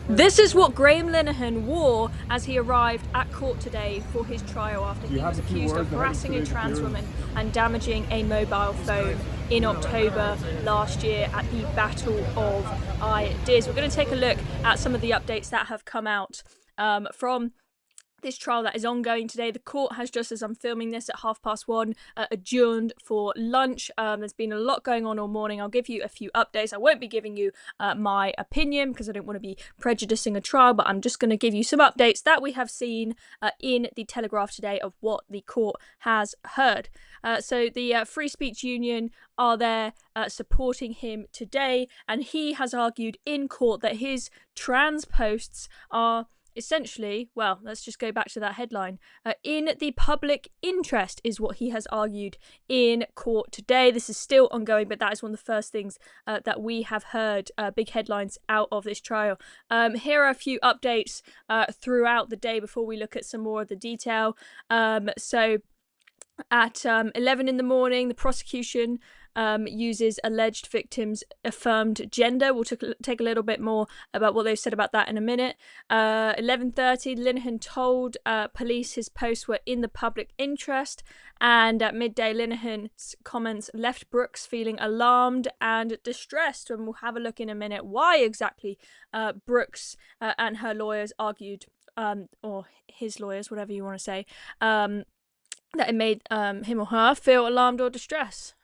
This is what Graham Linehan wore as he arrived at court today for his trial after he was accused of harassing a trans woman and damaging a mobile phone in October last year at the Battle of Ideas. We're going to take a look at some of the updates that have come out from this trial that is ongoing today. The court has, just as I'm filming this at 1:30, adjourned for lunch. There's been a lot going on all morning. I'll give you a few updates. I won't be giving you my opinion because I don't want to be prejudicing a trial, but I'm just going to give you some updates that we have seen in the Telegraph today of what the court has heard. So the Free Speech Union are there supporting him today, and he has argued in court that his trans posts are essentially, well, let's just go back to that headline. In the public interest is what he has argued in court today. This is still ongoing, but that is one of the first things that we have heard, big headlines out of this trial. Here are a few updates throughout the day before we look at some more of the detail. So at 11 in the morning, the prosecution uses alleged victims' affirmed gender. We'll take a little bit more about what they've said about that in a minute. 11:30, Linehan told police his posts were in the public interest, and at midday, Linehan's comments left Brooks feeling alarmed and distressed, and we'll have a look in a minute why exactly Brooks and her lawyers argued, or his lawyers, whatever you want to say, that it made him or her feel alarmed or distressed.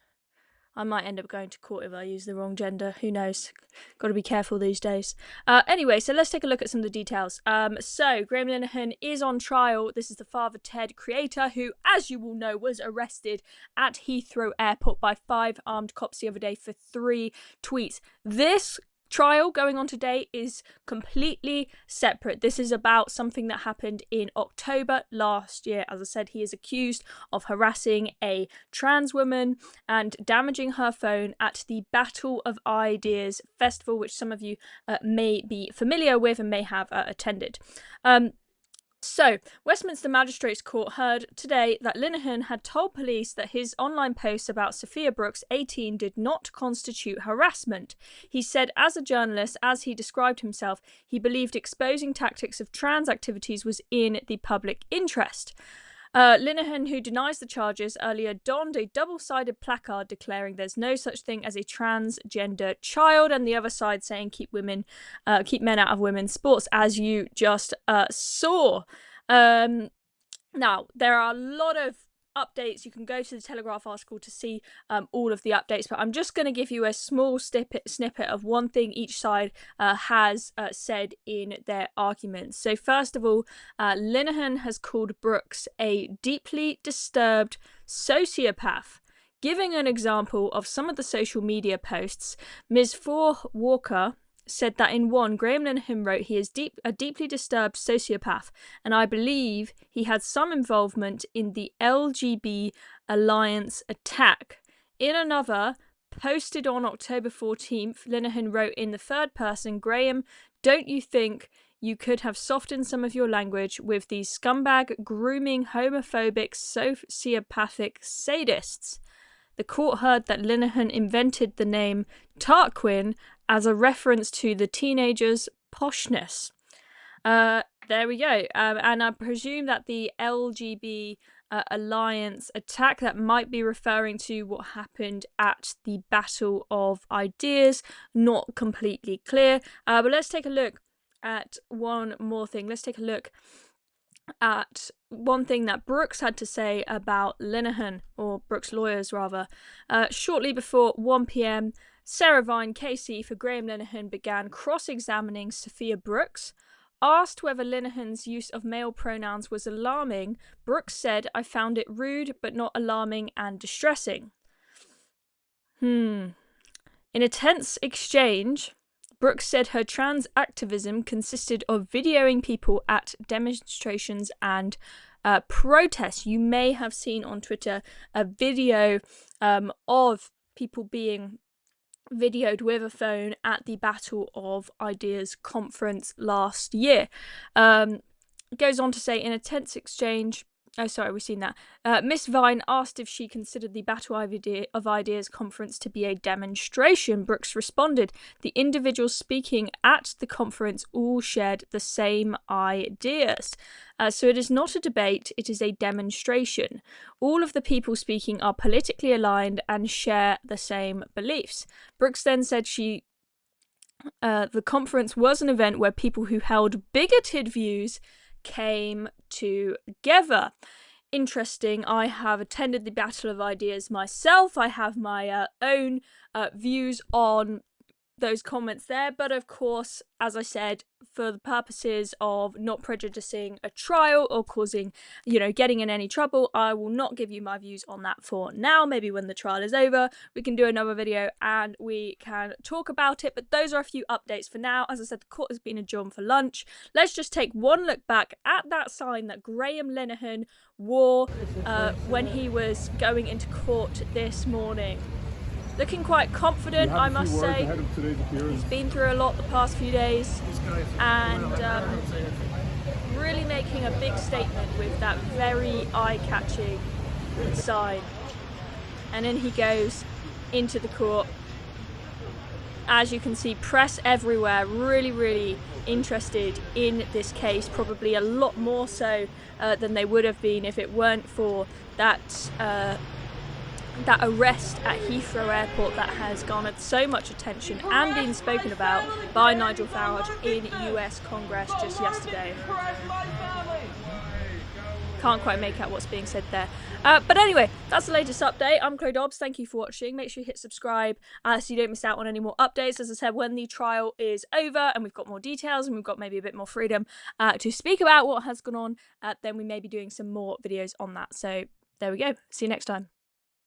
I might end up going to court if I use the wrong gender. Who knows? Got to be careful these days. Anyway, so let's take a look at some of the details. So Graham Linehan is on trial. This is the Father Ted creator who, as you will know, was arrested at Heathrow Airport by 5 armed cops the other day for 3 tweets. This trial going on today is completely separate. This is about something that happened in October last year. As I said, he is accused of harassing a trans woman and damaging her phone at the Battle of Ideas festival, which some of you may be familiar with and may have attended. So, Westminster Magistrates Court heard today that Linehan had told police that his online posts about Sophia Brooks, 18, did not constitute harassment. He said, as a journalist, as he described himself, he believed exposing tactics of trans activities was in the public interest. Linehan, who denies the charges, earlier donned a double-sided placard declaring there's no such thing as a transgender child, and the other side saying keep men out of women's sports, as you just saw. Now, there are a lot of updates. You can go to the Telegraph article to see all of the updates, but I'm just going to give you a small snippet of one thing each side has said in their arguments. So first of all, Linehan has called Brooks a deeply disturbed sociopath. Giving an example of some of the social media posts, Ms. Walker said that in one, Graham Linehan wrote he is a deeply disturbed sociopath, and I believe he had some involvement in the LGB Alliance attack. In another, posted on October 14th, Linehan wrote in the third person, Graham, don't you think you could have softened some of your language with these scumbag, grooming, homophobic, sociopathic sadists? The court heard that Linehan invented the name Tarquin as a reference to the teenager's poshness. There we go. And I presume that the LGB Alliance attack, that might be referring to what happened at the Battle of Ideas. Not completely clear. But let's take a look at one more thing. Let's take a look at one thing that Brooks had to say about Linehan, or Brooks' lawyers rather. Shortly before 1 p.m, Sarah Vine, KC for Graham Linehan, began cross-examining Sophia Brooks. Asked whether Linehan's use of male pronouns was alarming, Brooks said, I found it rude but not alarming and distressing. In a tense exchange, Brooks said her trans activism consisted of videoing people at demonstrations and protests. You may have seen on Twitter a video of people being videoed with a phone at the Battle of Ideas conference last year. It goes on to say, in a tense exchange, Oh, sorry, we've seen that. Miss Vine asked if she considered the Battle of Ideas conference to be a demonstration. Brooks responded, the individuals speaking at the conference all shared the same ideas. So it is not a debate, it is a demonstration. All of the people speaking are politically aligned and share the same beliefs. Brooks then said the conference was an event where people who held bigoted views came together. Interesting. I have attended the Battle of Ideas myself. I have my own views on those comments there, but of course, as I said, for the purposes of not prejudicing a trial or causing, getting in any trouble, I will not give you my views on that for now. Maybe when the trial is over, we can do another video and we can talk about it, but those are a few updates for now. As I said, the court has been adjourned for lunch. Let's just take one look back at that sign that Graham Linehan wore when he was going into court this morning. Looking quite confident, I must say. He's been through a lot the past few days and really making a big statement with that very eye-catching sign. And then he goes into the court. As you can see, press everywhere, really, really interested in this case, probably a lot more so than they would have been if it weren't for that arrest at Heathrow Airport that has garnered so much attention and been spoken about by Nigel Farage in US Congress just yesterday. Can't quite make out what's being said there. But anyway, that's the latest update. I'm Chloe Dobbs. Thank you for watching. Make sure you hit subscribe so you don't miss out on any more updates. As I said, when the trial is over and we've got more details and we've got maybe a bit more freedom to speak about what has gone on, then we may be doing some more videos on that. So there we go. See you next time.